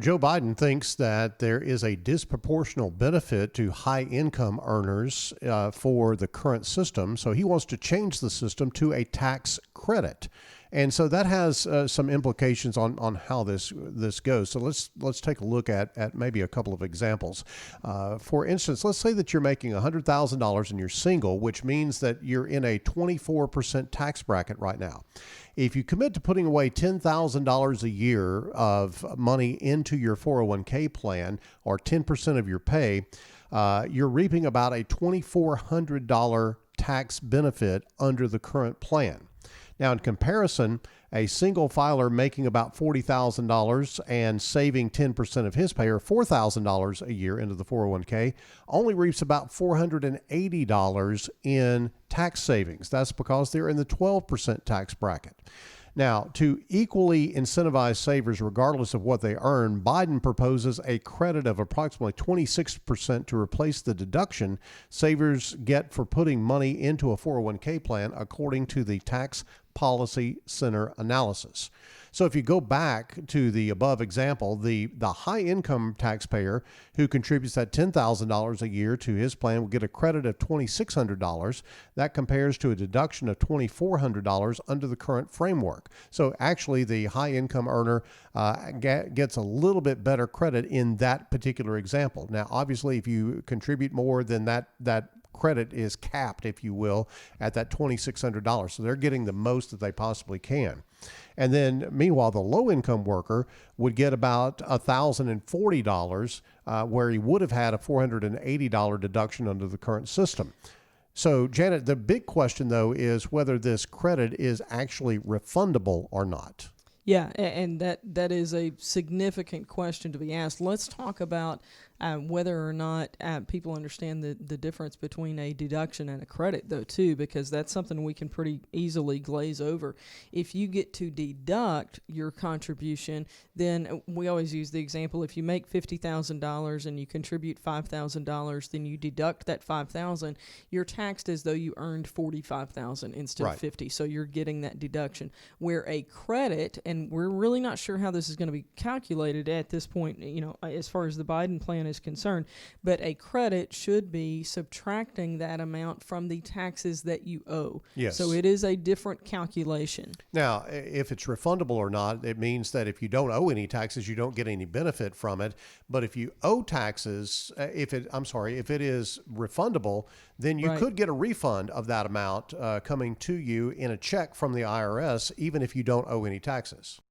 Joe Biden thinks that there is a disproportional benefit to high income earners for the current system. So he wants to change the system to a tax credit. And so that has some implications on how this goes. So let's take a look at maybe a couple of examples. For instance, let's say that you're making $100,000 and you're single, which means that you're in a 24% tax bracket right now. If you commit to putting away $10,000 a year of money into your 401k plan, or 10% of your pay, you're reaping about a $2,400 tax benefit under the current plan. Now, in comparison, a single filer making about $40,000 and saving 10% of his pay, or $4,000 a year into the 401k, only reaps about $480 in tax savings. That's because they're in the 12% tax bracket. Now, to equally incentivize savers regardless of what they earn, Biden proposes a credit of approximately 26% to replace the deduction savers get for putting money into a 401k plan, according to the Tax Policy Center analysis. So if you go back to the above example, the high income taxpayer who contributes that $10,000 a year to his plan will get a credit of $2,600. That compares to a deduction of $2,400 under the current framework. So actually the high income earner gets a little bit better credit in that particular example. Now, obviously, if you contribute more than that credit is capped, if you will, at that $2,600. So they're getting the most that they possibly can. And then meanwhile, the low income worker would get about $1,040, where he would have had a $480 deduction under the current system. So Janet, the big question though is whether this credit is actually refundable or not. Yeah, and that is a significant question to be asked. Let's talk about whether or not people understand the difference between a deduction and a credit, though, too, because that's something we can pretty easily glaze over. If you get to deduct your contribution, then we always use the example, if you make $50,000 and you contribute $5,000, then you deduct that $5,000, you're taxed as though you earned $45,000 instead of $50,000, so you're getting that deduction. Where a credit, and we're really not sure how this is going to be calculated at this point, as far as the Biden plan is concerned, but a credit should be subtracting that amount from the taxes that you owe. Yes. So it is a different calculation. Now, if it's refundable or not, it means that if you don't owe any taxes, you don't get any benefit from it. But if you owe taxes, if it is refundable, then you could get a refund of that amount coming to you in a check from the IRS, even if you don't owe any taxes.